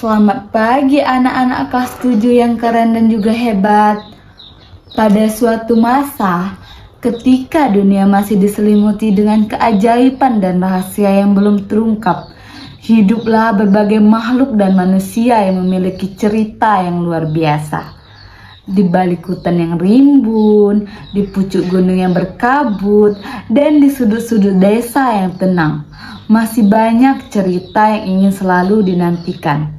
Selamat pagi anak-anak kelas 7 yang keren dan juga hebat. Pada suatu masa, ketika dunia masih diselimuti dengan keajaiban dan rahasia yang belum terungkap, hiduplah berbagai makhluk dan manusia yang memiliki cerita yang luar biasa. Di balik hutan yang rimbun, di pucuk gunung yang berkabut, dan di sudut-sudut desa yang tenang, masih banyak cerita yang ingin selalu dinantikan.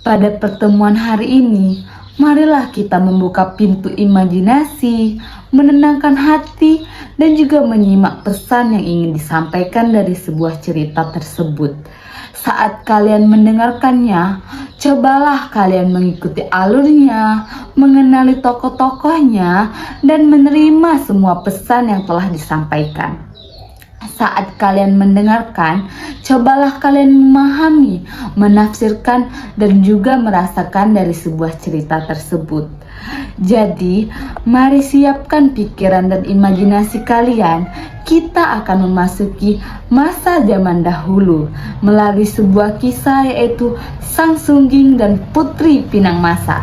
Pada pertemuan hari ini, marilah kita membuka pintu imajinasi, menenangkan hati, dan juga menyimak pesan yang ingin disampaikan dari sebuah cerita tersebut. Saat kalian mendengarkannya, cobalah kalian mengikuti alurnya, mengenali tokoh-tokohnya, dan menerima semua pesan yang telah disampaikan. Saat kalian mendengarkan, cobalah kalian memahami, menafsirkan, dan juga merasakan dari sebuah cerita tersebut. Jadi, mari siapkan pikiran dan imajinasi kalian. Kita akan memasuki masa zaman dahulu melalui sebuah kisah, yaitu Sang Sungging dan Putri Pinangmasa.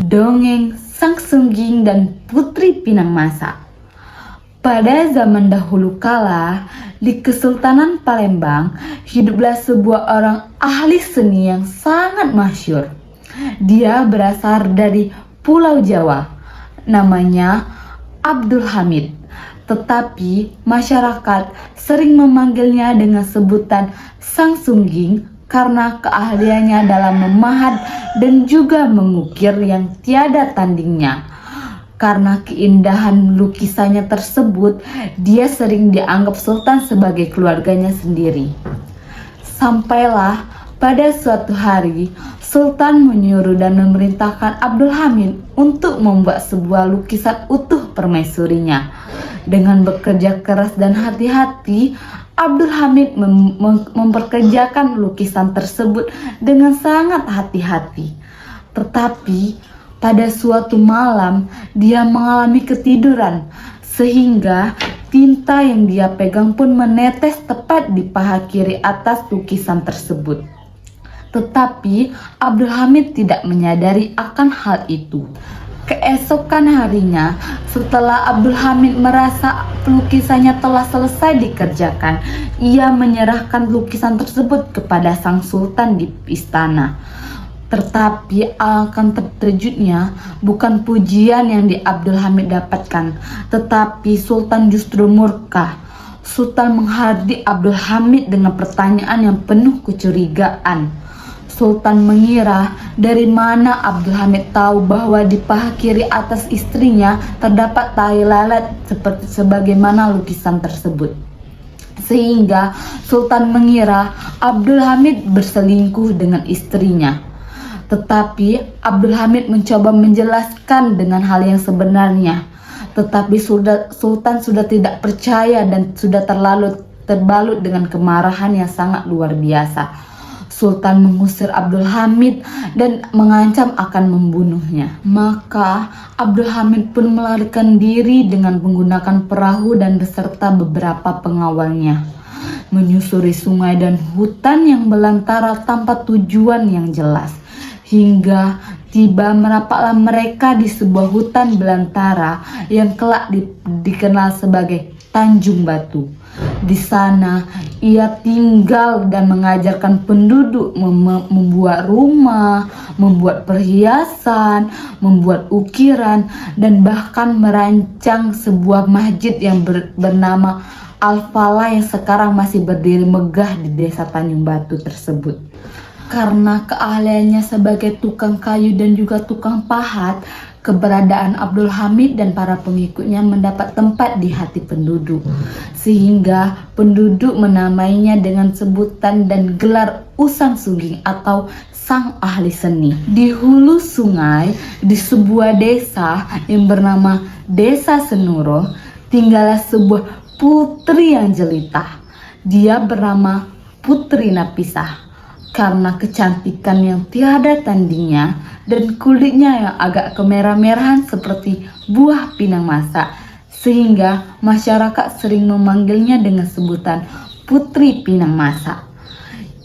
Dongeng Sang Sungging dan Putri Pinangmasa. Pada zaman dahulu kala, di Kesultanan Palembang, hiduplah sebuah orang ahli seni yang sangat masyhur. Dia berasal dari Pulau Jawa, namanya Abdul Hamid. Tetapi masyarakat sering memanggilnya dengan sebutan Sang Sungging karena keahliannya dalam memahat dan juga mengukir yang tiada tandingnya. Karena keindahan lukisannya tersebut, dia sering dianggap Sultan sebagai keluarganya sendiri. Sampailah pada suatu hari, Sultan menyuruh dan memerintahkan Abdul Hamid untuk membuat sebuah lukisan utuh permaisurinya. Dengan bekerja keras dan hati-hati, Abdul Hamid memperkerjakan lukisan tersebut dengan sangat hati-hati. Tetapi pada suatu malam, dia mengalami ketiduran, sehingga tinta yang dia pegang pun menetes tepat di paha kiri atas lukisan tersebut. Tetapi Abdul Hamid tidak menyadari akan hal itu. Keesokan harinya, setelah Abdul Hamid merasa lukisannya telah selesai dikerjakan, ia menyerahkan lukisan tersebut kepada sang sultan di istana. Tetapi akan terkejutnya, bukan pujian yang Abdul Hamid dapatkan, tetapi Sultan justru murka. Sultan menghardik Abdul Hamid dengan pertanyaan yang penuh kecurigaan. Sultan mengira dari mana Abdul Hamid tahu bahwa di paha kiri atas istrinya terdapat tai lalat seperti sebagaimana lukisan tersebut. Sehingga Sultan mengira Abdul Hamid berselingkuh dengan istrinya. Tetapi Abdul Hamid mencoba menjelaskan dengan hal yang sebenarnya. Tetapi Sultan sudah tidak percaya dan sudah terbalut dengan kemarahan yang sangat luar biasa. Sultan mengusir Abdul Hamid dan mengancam akan membunuhnya. Maka Abdul Hamid pun melarikan diri dengan menggunakan perahu dan beserta beberapa pengawalnya, menyusuri sungai dan hutan yang belantara tanpa tujuan yang jelas. Hingga tiba merapatlah mereka di sebuah hutan belantara yang kelak dikenal sebagai Tanjung Batu. Di sana ia tinggal dan mengajarkan penduduk membuat rumah, membuat perhiasan, membuat ukiran, dan bahkan merancang sebuah masjid yang bernama Al-Falah yang sekarang masih berdiri megah di desa Tanjung Batu tersebut. Karena keahliannya sebagai tukang kayu dan juga tukang pahat, keberadaan Abdul Hamid dan para pengikutnya mendapat tempat di hati penduduk. Sehingga penduduk menamainya dengan sebutan dan gelar Usang Sungging atau Sang Ahli Seni. Di hulu sungai, di sebuah desa yang bernama Desa Senuro, tinggallah sebuah putri yang jelita. Dia bernama Putri Napisah. Karena kecantikan yang tiada tandingnya dan kulitnya yang agak kemerah-merahan seperti buah pinang masa, sehingga masyarakat sering memanggilnya dengan sebutan Putri Pinangmasa.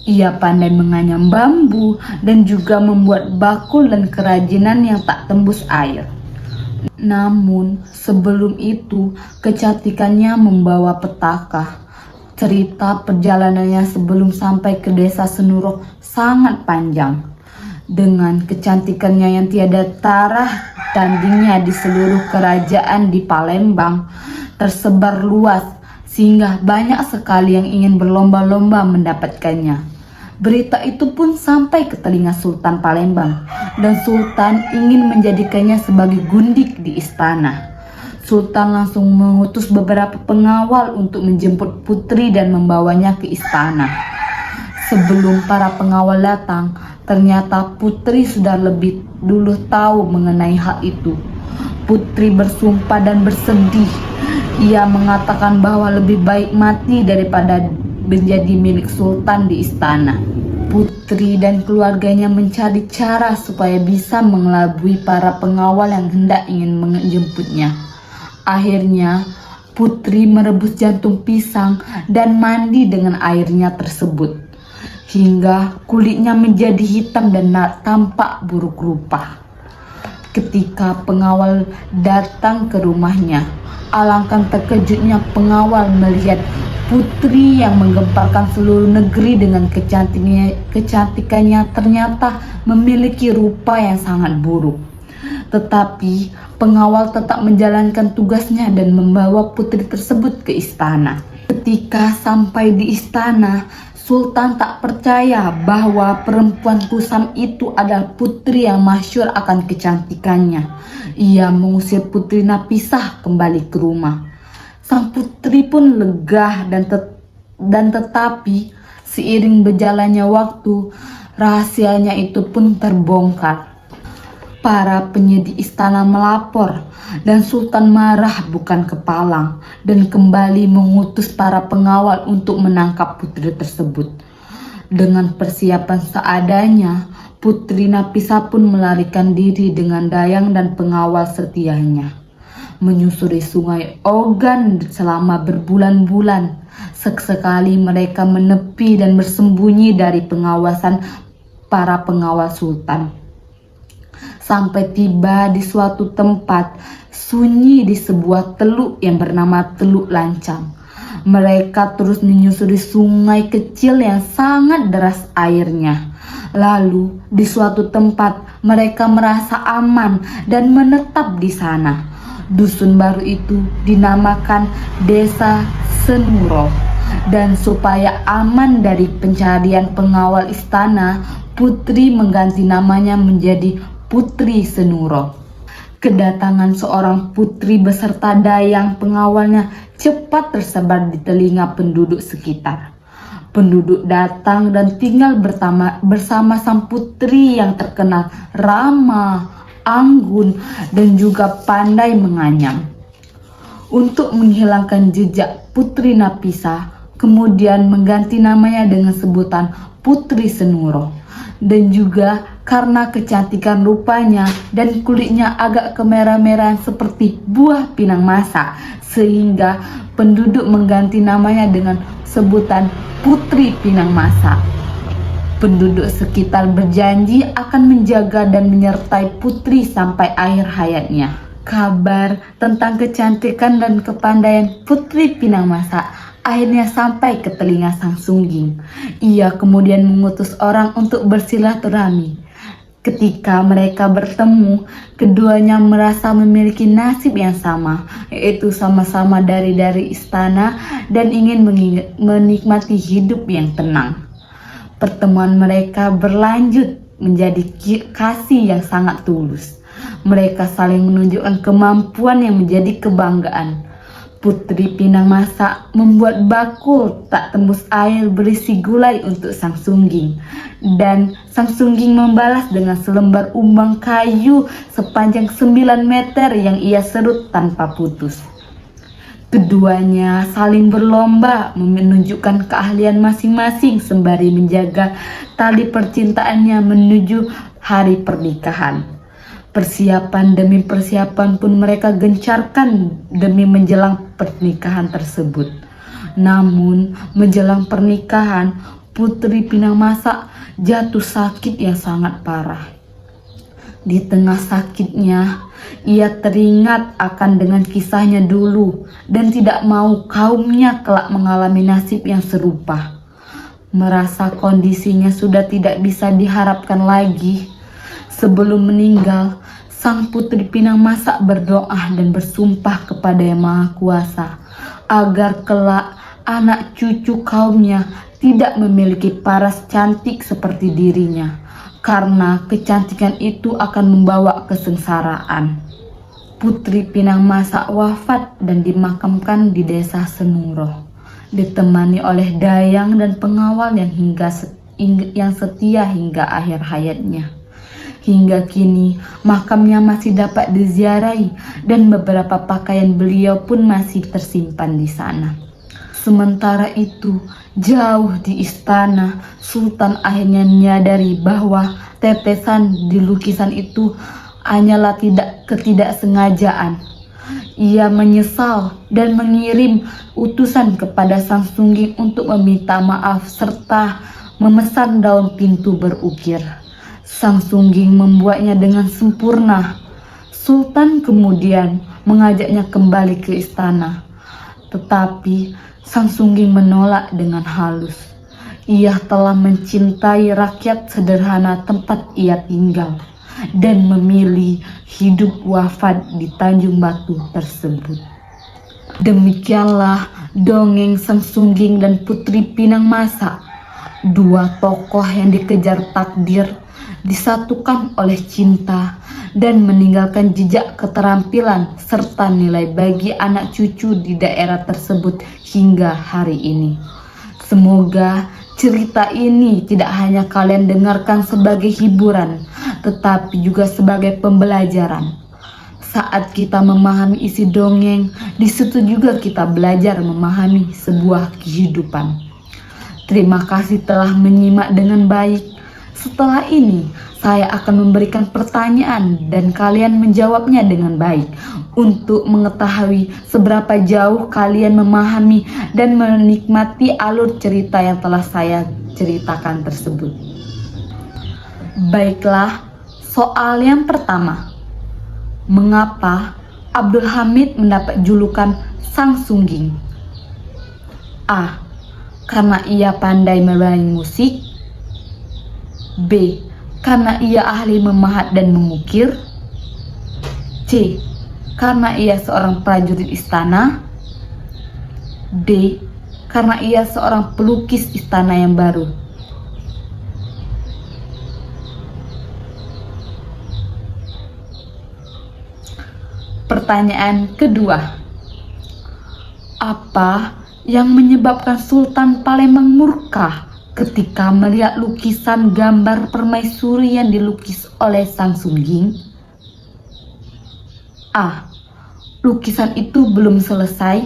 Ia pandai menganyam bambu dan juga membuat bakul dan kerajinan yang tak tembus air. Namun sebelum itu kecantikannya membawa petaka. Cerita perjalanannya sebelum sampai ke desa Senuro sangat panjang. Dengan kecantikannya yang tiada tarah tandingnya di seluruh kerajaan di Palembang tersebar luas sehingga banyak sekali yang ingin berlomba-lomba mendapatkannya. Berita itu pun sampai ke telinga Sultan Palembang dan Sultan ingin menjadikannya sebagai gundik di istana. Sultan langsung mengutus beberapa pengawal untuk menjemput putri dan membawanya ke istana. Sebelum para pengawal datang, ternyata putri sudah lebih dulu tahu mengenai hal itu. Putri bersumpah dan bersedih. Ia mengatakan bahwa lebih baik mati daripada menjadi milik sultan di istana. Putri dan keluarganya mencari cara supaya bisa mengelabui para pengawal yang hendak ingin menjemputnya. Akhirnya, Putri merebus jantung pisang dan mandi dengan airnya tersebut, hingga kulitnya menjadi hitam dan tampak buruk rupa. Ketika pengawal datang ke rumahnya, alangkah terkejutnya pengawal melihat putri yang menggemparkan seluruh negeri dengan kecantikannya ternyata memiliki rupa yang sangat buruk. Tetapi pengawal tetap menjalankan tugasnya dan membawa putri tersebut ke istana. Ketika sampai di istana, Sultan tak percaya bahwa perempuan kusam itu adalah putri yang masyhur akan kecantikannya. Ia mengusir putri Nafisah kembali ke rumah. Sang putri pun lega dan tetapi seiring berjalannya waktu, rahasianya itu pun terbongkar. Para penyidik istana melapor dan Sultan marah bukan kepalang dan kembali mengutus para pengawal untuk menangkap putri tersebut. Dengan persiapan seadanya, Putri Nafisah pun melarikan diri dengan Dayang dan pengawal setianya, menyusuri sungai Ogan selama berbulan-bulan. Sekali mereka menepi dan bersembunyi dari pengawasan para pengawal sultan. Sampai tiba di suatu tempat sunyi di sebuah teluk yang bernama Teluk Lancang. Mereka terus menyusuri sungai kecil yang sangat deras airnya. Lalu di suatu tempat mereka merasa aman dan menetap di sana. Dusun baru itu dinamakan Desa Senuro. Dan supaya aman dari pencarian pengawal istana, Putri mengganti namanya menjadi Putri Senuro. Kedatangan seorang putri beserta Dayang pengawalnya cepat tersebar di telinga penduduk sekitar. Penduduk datang dan tinggal bersama sang putri yang terkenal ramah, anggun, dan juga pandai menganyam. Untuk menghilangkan jejak Putri Nafisah, kemudian mengganti namanya dengan sebutan Putri Senuro. Dan juga karena kecantikan rupanya dan kulitnya agak kemerah-merahan seperti buah pinang masa, sehingga penduduk mengganti namanya dengan sebutan Putri Pinang Masa. Penduduk sekitar berjanji akan menjaga dan menyertai putri sampai akhir hayatnya. Kabar tentang kecantikan dan kepandaian Putri Pinang Masa akhirnya sampai ke telinga Sang Sungging. Ia kemudian mengutus orang untuk bersilaturahmi. Ketika mereka bertemu, keduanya merasa memiliki nasib yang sama, yaitu sama-sama dari istana dan ingin menikmati hidup yang tenang. Pertemuan mereka berlanjut menjadi kasih yang sangat tulus. Mereka saling menunjukkan kemampuan yang menjadi kebanggaan. Putri Pinang Masa membuat bakul tak tembus air berisi gulai untuk Sang Sungging. Dan Sang Sungging membalas dengan selembar umbang kayu sepanjang 9 meter yang ia serut tanpa putus. Keduanya saling berlomba menunjukkan keahlian masing-masing sembari menjaga tali percintaannya menuju hari pernikahan. Persiapan demi persiapan pun mereka gencarkan demi menjelang pernikahan tersebut. Namun menjelang pernikahan, Putri Pinang Masa jatuh sakit yang sangat parah. Di tengah sakitnya, ia teringat akan dengan kisahnya dulu dan tidak mau kaumnya kelak mengalami nasib yang serupa. Merasa kondisinya sudah tidak bisa diharapkan lagi. Sebelum meninggal, sang Putri Pinang Masa berdoa dan bersumpah kepada Yang Maha Kuasa agar kelak anak cucu kaumnya tidak memiliki paras cantik seperti dirinya, karena kecantikan itu akan membawa kesengsaraan. Putri Pinang Masa wafat dan dimakamkan di desa Senuro, ditemani oleh dayang dan pengawal yang setia hingga akhir hayatnya. Hingga kini makamnya masih dapat diziarahi dan beberapa pakaian beliau pun masih tersimpan di sana. Sementara itu, jauh di istana, Sultan akhirnya menyadari bahwa tetesan di lukisan itu hanyalah ketidaksengajaan. Ia menyesal dan mengirim utusan kepada Sang Sungging untuk meminta maaf serta memesan daun pintu berukir. Sang Sungging membuatnya dengan sempurna. Sultan kemudian mengajaknya kembali ke istana. Tetapi Sang Sungging menolak dengan halus. Ia telah mencintai rakyat sederhana tempat ia tinggal dan memilih hidup wafat di Tanjung Batu tersebut. Demikianlah dongeng Sang Sungging dan Putri Pinang Masa, dua tokoh yang dikejar takdir, disatukan oleh cinta dan meninggalkan jejak keterampilan serta nilai bagi anak cucu di daerah tersebut hingga hari ini. Semoga cerita ini tidak hanya kalian dengarkan sebagai hiburan, tetapi juga sebagai pembelajaran. Saat kita memahami isi dongeng, di situ juga kita belajar memahami sebuah kehidupan. Terima kasih telah menyimak dengan baik. Setelah ini, saya akan memberikan pertanyaan dan kalian menjawabnya dengan baik untuk mengetahui seberapa jauh kalian memahami dan menikmati alur cerita yang telah saya ceritakan tersebut. Baiklah, soal yang pertama. Mengapa Abdul Hamid mendapat julukan Sang Sungging? A. Karena ia pandai memainkan musik. B. Karena ia ahli memahat dan mengukir. C. Karena ia seorang prajurit istana. D. Karena ia seorang pelukis istana yang baru. Pertanyaan kedua. Apa yang menyebabkan Sultan Palembang murka ketika melihat lukisan gambar permaisuri yang dilukis oleh Sang Sungging? A. Lukisan itu belum selesai.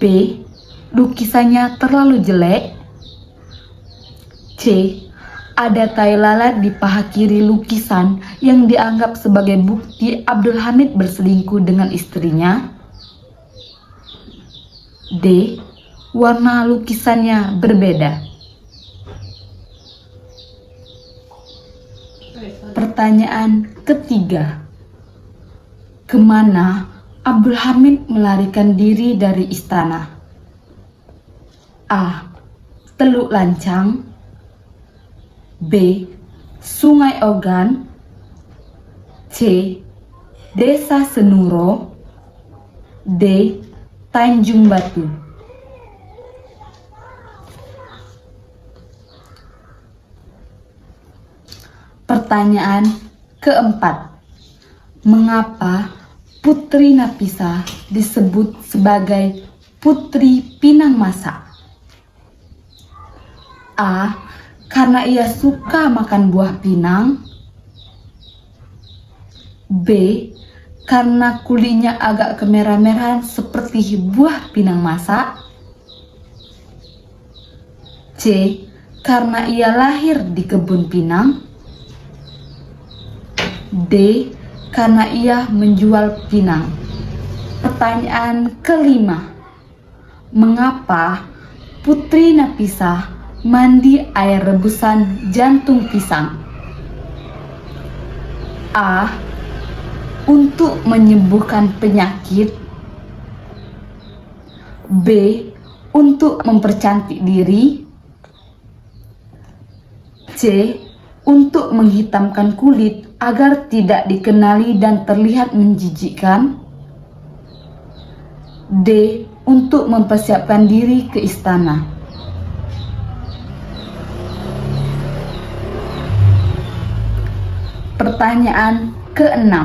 B. Lukisannya terlalu jelek. C. Ada tai lalat di paha kiri lukisan yang dianggap sebagai bukti Abdul Hamid berselingkuh dengan istrinya. D. Warna lukisannya berbeda. Pertanyaan ketiga. Kemana Abdul Hamid melarikan diri dari istana? A. Teluk Lancang. B. Sungai Ogan. C. Desa Senuro. D. Tanjung Batu. Pertanyaan keempat. Mengapa Putri Napisa disebut sebagai Putri Pinang Masa? A. Karena ia suka makan buah pinang. B. Karena kulitnya agak kemerah-merahan seperti buah pinang masak. C. Karena ia lahir di kebun pinang. D. Karena ia menjual pinang. Pertanyaan kelima. Mengapa Putri Nafisah mandi air rebusan jantung pisang. A. Untuk menyembuhkan penyakit. B. Untuk mempercantik diri. C. Untuk menghitamkan kulit agar tidak dikenali dan terlihat menjijikkan. D. Untuk mempersiapkan diri ke istana. Pertanyaan ke-6.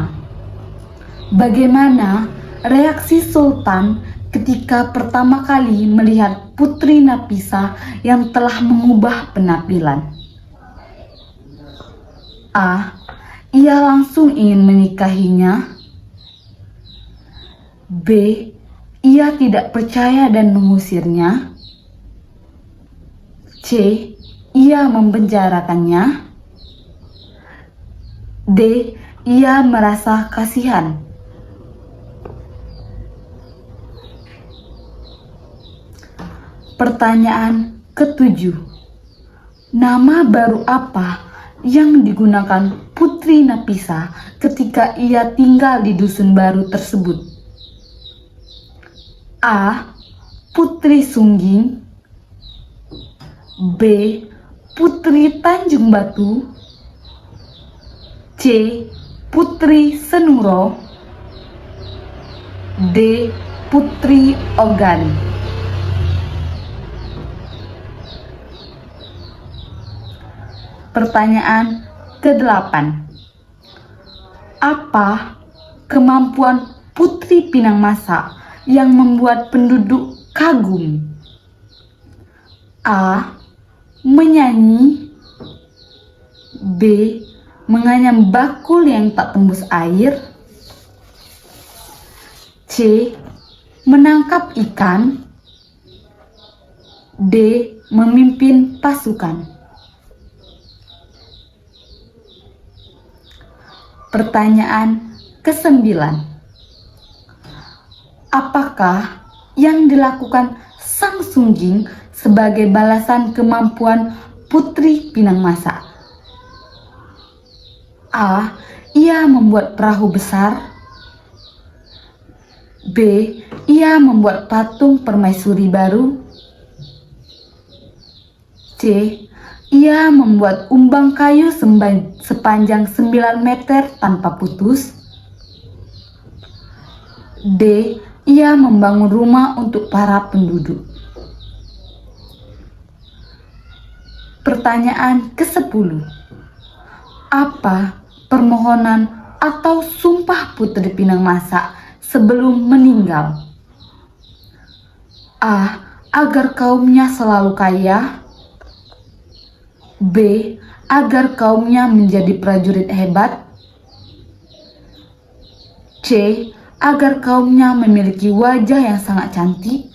Bagaimana reaksi Sultan ketika pertama kali melihat Putri Nafisah yang telah mengubah penampilan? A. Ia langsung ingin menikahinya. B. Ia tidak percaya dan mengusirnya. C. Ia mempenjarakannya. D. Ia merasa kasihan. Pertanyaan ke-7. Nama baru apa yang digunakan Putri Nafisah ketika ia tinggal di dusun baru tersebut? A. Putri Sungging. B. Putri Tanjung Batu. C. Putri Senuro. D. Putri Ogan. Pertanyaan ke-8. Apa kemampuan Putri Pinang Masa yang membuat penduduk kagum? A. Menyanyi. B. Menganyam bakul yang tak tembus air. C. Menangkap ikan. D. Memimpin pasukan. Pertanyaan ke-9. Apakah yang dilakukan Sang Sungging sebagai balasan kemampuan Putri Pinang Masa? A. Ia membuat perahu besar. B. Ia membuat patung permaisuri baru. C. Ia membuat umbang kayu sepanjang 9 meter tanpa putus. D. Ia membangun rumah untuk para penduduk. Pertanyaan ke-10. Apa permohonan atau sumpah Putri Pinang Masa sebelum meninggal? A. Agar kaumnya selalu kaya. B. Agar kaumnya menjadi prajurit hebat. C. Agar kaumnya memiliki wajah yang sangat cantik.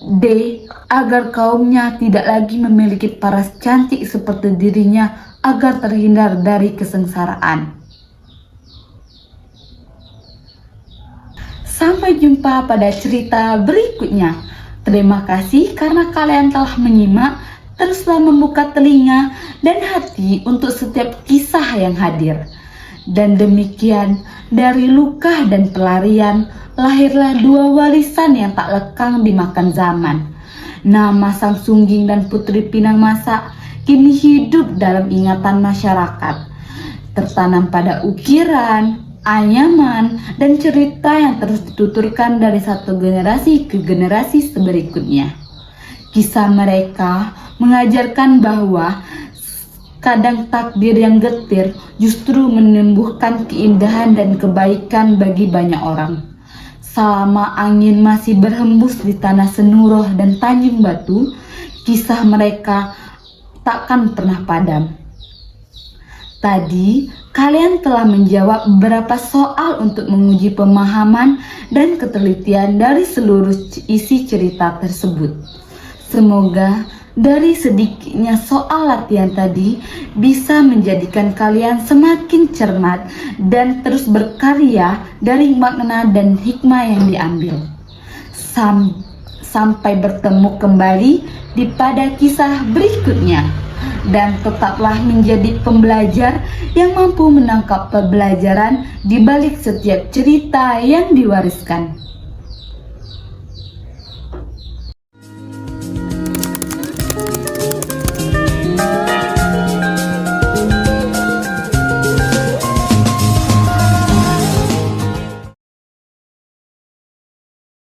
D. Agar kaumnya tidak lagi memiliki paras cantik seperti dirinya agar terhindar dari kesengsaraan. Sampai jumpa pada cerita berikutnya. Terima kasih karena kalian telah menyimak. Teruslah membuka telinga dan hati untuk setiap kisah yang hadir. Dan demikian, dari luka dan pelarian, lahirlah dua warisan yang tak lekang dimakan zaman. Nama Sang Sungging dan Putri Pinang Masa kini hidup dalam ingatan masyarakat, tertanam pada ukiran, anyaman, dan cerita yang terus dituturkan dari satu generasi ke generasi berikutnya. Kisah mereka mengajarkan bahwa kadang takdir yang getir justru menumbuhkan keindahan dan kebaikan bagi banyak orang. Selama angin masih berhembus di tanah Senuro dan Tanjung Batu, kisah mereka takkan pernah padam. Tadi, kalian telah menjawab beberapa soal untuk menguji pemahaman dan ketelitian dari seluruh isi cerita tersebut. Semoga dari sedikitnya soal latihan tadi bisa menjadikan kalian semakin cermat dan terus berkarya dari makna dan hikmah yang diambil. Sampai bertemu kembali di pada kisah berikutnya. Dan tetaplah menjadi pembelajar yang mampu menangkap pembelajaran di balik setiap cerita yang diwariskan.